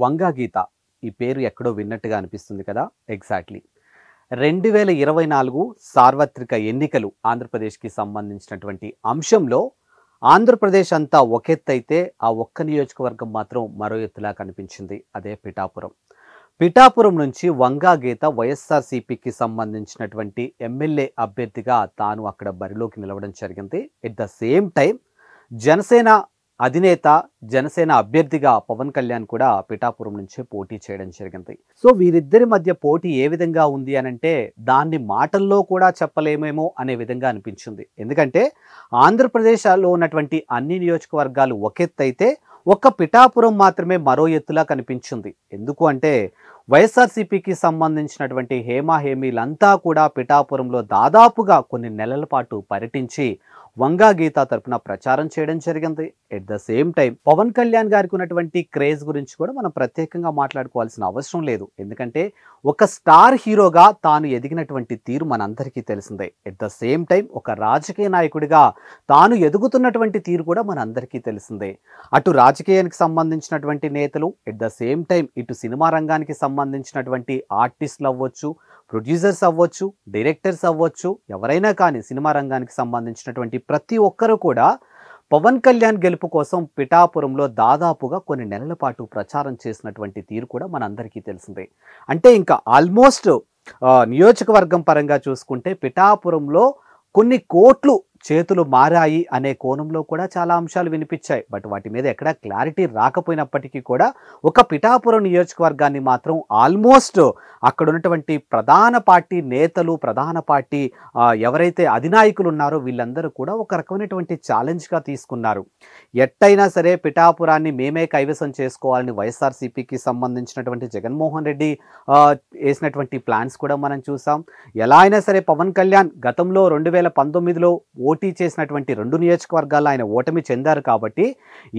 వంగా గీత ఈ పేరు ఎక్కడో విన్నట్టుగా అనిపిస్తుంది కదా. ఎగ్జాక్ట్లీ 2024 సార్వత్రిక ఎన్నికలు ఆంధ్రప్రదేశ్కి సంబంధించినటువంటి అంశంలో ఆంధ్రప్రదేశ్ అంతా ఒకెత్తైతే ఆ ఒక్క నియోజకవర్గం మాత్రం మరో ఎత్తులా కనిపించింది. అదే పిఠాపురం. పిఠాపురం నుంచి వంగా గీత వైఎస్ఆర్సీపీకి సంబంధించినటువంటి ఎమ్మెల్యే అభ్యర్థిగా తాను అక్కడ బరిలోకి నిలవడం జరిగింది. At the same time Janasena అధినేత జనసేన అభ్యర్థిగా పవన్ కళ్యాణ్ కూడా పిఠాపురం నుంచే పోటీ చేయడం జరిగింది. సో వీరిద్దరి మధ్య పోటీ ఏ విధంగా ఉంది అనంటే దాన్ని మాటల్లో కూడా చెప్పలేమేమో అనే విధంగా అనిపించింది. ఎందుకంటే ఆంధ్రప్రదేశ్లో ఉన్నటువంటి అన్ని నియోజకవర్గాలు ఒకెత్తైతే ఒక్క పిఠాపురం మాత్రమే మరో ఎత్తులా కనిపించింది. ఎందుకు అంటే వైఎస్ఆర్సీపీకి సంబంధించినటువంటి హేమీలంతా కూడా పిఠాపురంలో దాదాపుగా కొన్ని నెలల పాటు పర్యటించి వంగా గీత తరపున ప్రచారం చేయడం జరిగింది. At the same time Pawan Kalyan గారికి ఉన్నటువంటి క్రేజ్ గురించి కూడా మనం ప్రత్యేకంగా మాట్లాడుకోవాల్సిన అవసరం లేదు. ఎందుకంటే ఒక స్టార్ హీరోగా తాను ఎదిగినటువంటి తీరు మనందరికీ తెలిసిందే. ఎట్ ద సేమ్ టైం ఒక రాజకీయ నాయకుడిగా తాను ఎదుగుతున్నటువంటి తీరు కూడా మనందరికీ తెలిసిందే. అటు రాజకీయానికి సంబంధించినటువంటి నేతలు, ఎట్ ద సేమ్ టైం ఇటు సినిమా రంగానికి సంబంధించినటువంటి ఆర్టిస్టులు అవ్వచ్చు, ప్రొడ్యూసర్స్ అవ్వచ్చు, డైరెక్టర్స్ అవ్వచ్చు, ఎవరైనా కానీ సినిమా రంగానికి సంబంధించినటువంటి ప్రతి ఒక్కరూ కూడా పవన్ కళ్యాణ్ గెలుపు కోసం పిఠాపురంలో దాదాపుగా కొన్ని నెలల పాటు ప్రచారం చేసినటువంటి తీరు కూడా మనందరికీ తెలిసిందే. అంటే ఇంకా ఆల్మోస్ట్ నియోజకవర్గం పరంగా చూసుకుంటే పిఠాపురంలో కొన్ని కోట్లు చేతులు మారాయి అనే కోణంలో కూడా చాలా అంశాలు వినిపించాయి. బట్ వాటి మీద ఎక్కడా క్లారిటీ రాకపోయినప్పటికీ కూడా ఒక పిఠాపురం నియోజకవర్గాన్ని మాత్రం ఆల్మోస్ట్ అక్కడ ఉన్నటువంటి ప్రధాన పార్టీ నేతలు, ప్రధాన పార్టీ ఎవరైతే అధినాయకులు ఉన్నారో వీళ్ళందరూ కూడా ఒక రకమైనటువంటి ఛాలెంజ్గా తీసుకున్నారు. ఎట్టయినా సరే పిఠాపురాన్ని మేమే కైవసం చేసుకోవాలని వైఎస్ఆర్సీపీకి సంబంధించినటువంటి జగన్మోహన్ రెడ్డి వేసినటువంటి ప్లాన్స్ కూడా మనం చూసాం. ఎలా అయినా సరే పవన్ కళ్యాణ్ గతంలో 2019లో పోటీ చేసినటువంటి 2 నియోజకవర్గాల్లో ఆయన ఓటమి చెందారు కాబట్టి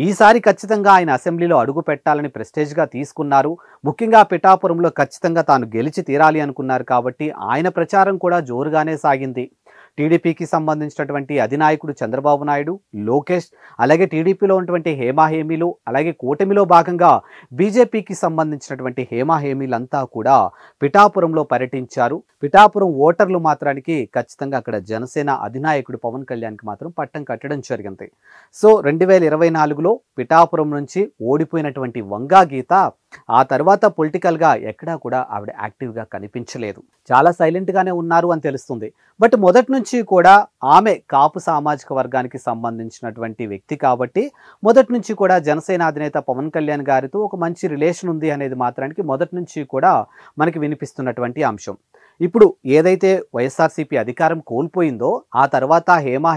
ఈసారి ఖచ్చితంగా ఆయన అసెంబ్లీలో అడుగు పెట్టాలని ప్రెస్టేజ్గా తీసుకున్నారు. ముఖ్యంగా పిఠాపురంలో ఖచ్చితంగా తాను గెలిచి తీరాలి అనుకున్నారు కాబట్టి ఆయన ప్రచారం కూడా జోరుగానే సాగింది. టీడీపీకి సంబంధించినటువంటి అధినాయకుడు చంద్రబాబు నాయుడు, లోకేష్, అలాగే టీడీపీలో ఉన్నటువంటి హేమీలు, అలాగే కూటమిలో భాగంగా బీజేపీకి సంబంధించినటువంటి హేమీలంతా కూడా పిఠాపురంలో పర్యటించారు. పిఠాపురం ఓటర్లు మాత్రానికి ఖచ్చితంగా అక్కడ జనసేన అధినాయకుడు పవన్ కళ్యాణ్కి మాత్రం పట్టం కట్టడం జరిగింది. సో 2024లో పిఠాపురం నుంచి ఓడిపోయినటువంటి వంగా గీత ఆ తర్వాత పొలిటికల్గా ఎక్కడా కూడా ఆవిడ యాక్టివ్గా కనిపించలేదు. చాలా సైలెంట్గానే ఉన్నారు అని తెలుస్తుంది. బట్ మొదటి నుంచి కూడా ఆమె కాపు సామాజిక వర్గానికి సంబంధించినటువంటి వ్యక్తి కాబట్టి మొదటి నుంచి కూడా జనసేన అధినేత పవన్ కళ్యాణ్ గారితో ఒక మంచి రిలేషన్ ఉంది అనేది మాత్రానికి మొదటి నుంచి కూడా మనకి వినిపిస్తున్నటువంటి అంశం. ఇప్పుడు ఏదైతే వైఎస్ఆర్సీపీ అధికారం కోల్పోయిందో ఆ తర్వాత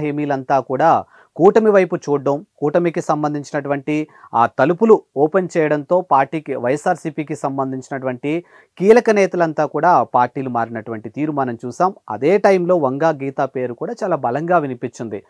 హేమీలంతా కూడా కూటమి వైపు చూడడం, కూటమికి సంబంధించినటువంటి ఆ తలుపులు ఓపెన్ చేయడంతో పార్టీకి వైఎస్ఆర్సీపీకి సంబంధించినటువంటి కీలక నేతలంతా కూడా పార్టీలు మారినటువంటి తీరు మనం చూసాం. అదే టైంలో వంగా గీత పేరు కూడా చాలా బలంగా వినిపించింది.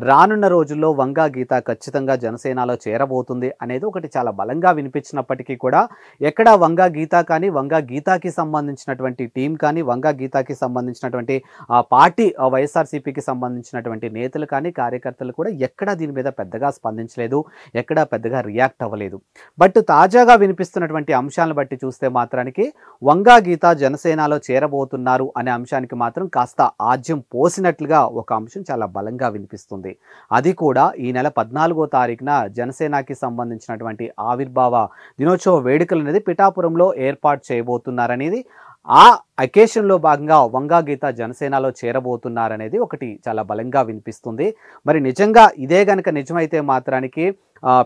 రానున్న రోజుల్లో వంగా గీత ఖచ్చితంగా జనసేనలో చేరబోతుంది అనేది ఒకటి చాలా బలంగా వినిపించినప్పటికీ కూడా ఎక్కడా వంగా గీత కానీ, వంగా గీతాకి సంబంధించినటువంటి టీం కానీ, వంగా గీతాకి సంబంధించినటువంటి ఆ పార్టీ వైఎస్ఆర్సీపీకి సంబంధించినటువంటి నేతలు కానీ, కార్యకర్తలు కూడా ఎక్కడా దీని మీద పెద్దగా స్పందించలేదు, ఎక్కడా పెద్దగా రియాక్ట్ అవ్వలేదు. బట్ తాజాగా వినిపిస్తున్నటువంటి అంశాలను బట్టి చూస్తే మాత్రానికి వంగా గీత జనసేనలో చేరబోతున్నారు అనే అంశానికి మాత్రం కాస్త ఆజ్యం పోసినట్లుగా ఒక అంశం చాలా బలంగా వినిపిస్తుంది. అది కూడా ఈ నెల 14వ తారీఖున జనసేనకి సంబంధించినటువంటి ఆవిర్భావ దినోత్సవ వేడుకలు అనేది పిఠాపురంలో ఏర్పాటు చేయబోతున్నారనేది, ఆ అకేషన్లో భాగంగా వంగా గీత జనసేనలో చేరబోతున్నారనేది ఒకటి చాలా బలంగా వినిపిస్తుంది. మరి నిజంగా ఇదే గనక నిజమైతే మాత్రానికి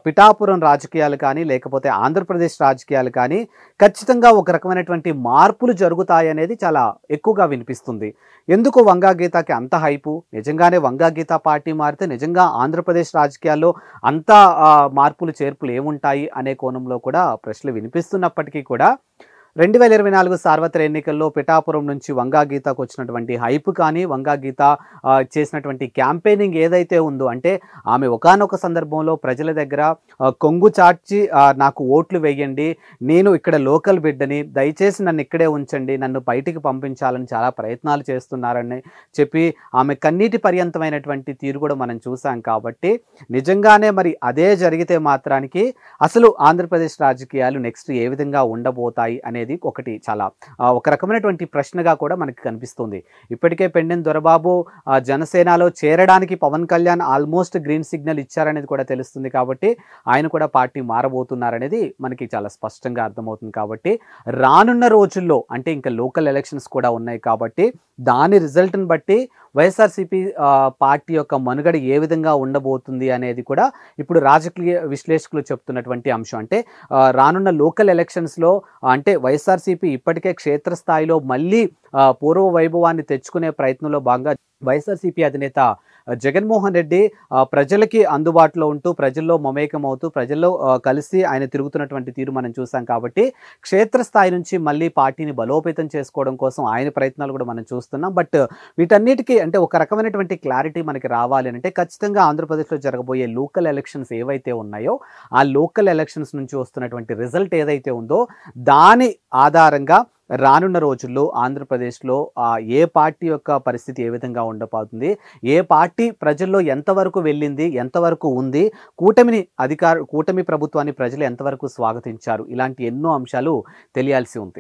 పిఠాపురం రాజకీయాలు కానీ, లేకపోతే ఆంధ్రప్రదేశ్ రాజకీయాలు కానీ ఖచ్చితంగా ఒక రకమైనటువంటి మార్పులు జరుగుతాయనేది చాలా ఎక్కువగా వినిపిస్తుంది. ఎందుకు వంగా గీతకి అంత హైపు? నిజంగానే వంగా గీత పార్టీ మారితే నిజంగా ఆంధ్రప్రదేశ్ రాజకీయాల్లో అంత మార్పులు చేర్పులు ఏముంటాయి అనే కోణంలో కూడా ప్రశ్నలు వినిపిస్తున్నప్పటికీ కూడా 2024 సార్వత్రిక ఎన్నికల్లో పిఠాపురం నుంచి వంగా గీతకు వచ్చినటువంటి హైప్ కానీ, వంగా గీత చేసినటువంటి క్యాంపెయినింగ్ ఏదైతే ఉందో, అంటే ఆమె ఒకానొక సందర్భంలో ప్రజల దగ్గర కొంగు చాచి నాకు ఓట్లు వేయండి, నేను ఇక్కడ లోకల్ బిడ్డని, దయచేసి నన్ను ఇక్కడే ఉంచండి, నన్ను బయటికి పంపించాలని చాలా ప్రయత్నాలు చేస్తున్నారని చెప్పి ఆమె కన్నీటి పర్యంతమైనటువంటి తీరు కూడా మనం చూసాం. కాబట్టి నిజంగానే మరి అదే జరిగితే మాత్రానికి అసలు ఆంధ్రప్రదేశ్ రాజకీయాలు నెక్స్ట్ ఏ విధంగా ఉండబోతాయి అనేది ఒకటి చాలా ఒక రకమైనటువంటి ప్రశ్నగా కూడా మనకి కనిపిస్తుంది. ఇప్పటికే పెండెం దొరబాబు జనసేనలో చేరడానికి Pawan Kalyan almost green signal ఇచ్చారనేది కూడా తెలుస్తుంది. కాబట్టి ఆయన కూడా పార్టీ మారబోతున్నారనేది మనకి చాలా స్పష్టంగా అర్థమవుతుంది. కాబట్టి రానున్న రోజుల్లో అంటే ఇంకా లోకల్ ఎలక్షన్స్ కూడా ఉన్నాయి కాబట్టి దాని రిజల్ట్ని బట్టి వైఎస్ఆర్సీపీ పార్టీ యొక్క మనుగడ ఏ విధంగా ఉండబోతుంది అనేది కూడా ఇప్పుడు రాజకీయ విశ్లేషకులు చెప్తున్నటువంటి అంశం. అంటే రానున్న లోకల్ ఎలక్షన్స్లో అంటే వైఎస్ఆర్సీపీ ఇప్పటికే క్షేత్రస్థాయిలో మళ్ళీ పూర్వ వైభవాన్ని తెచ్చుకునే ప్రయత్నంలో భాగంగా వైఎస్ఆర్సీపీ అధినేత జగన్మోహన్ రెడ్డి ప్రజలకి అందుబాటులో ఉంటూ ప్రజల్లో మమేకమవుతూ ప్రజల్లో కలిసి ఆయన తిరుగుతున్నటువంటి తీరు మనం చూసాం. కాబట్టి క్షేత్రస్థాయి నుంచి మళ్ళీ పార్టీని బలోపేతం చేసుకోవడం కోసం ఆయన ప్రయత్నాలు కూడా మనం చూస్తున్నాం. బట్ వీటన్నిటికీ అంటే ఒక రకమైనటువంటి క్లారిటీ మనకి రావాలి అంటే ఖచ్చితంగా ఆంధ్రప్రదేశ్లో జరగబోయే లోకల్ ఎలక్షన్స్ ఏవైతే ఉన్నాయో ఆ లోకల్ ఎలక్షన్స్ నుంచి వస్తున్నటువంటి రిజల్ట్ ఏదైతే ఉందో దాని ఆధారంగా రానున్న రోజుల్లో ఆంధ్రప్రదేశ్లో ఏ పార్టీ యొక్క పరిస్థితి ఏ విధంగా ఉండబోతుంది, ఏ పార్టీ ప్రజల్లో ఎంతవరకు వెళ్ళింది, ఎంతవరకు ఉంది, కూటమి ప్రభుత్వాన్ని ప్రజలు ఎంతవరకు స్వాగతించారు, ఇలాంటి ఎన్నో అంశాలు తెలియాల్సి ఉంది.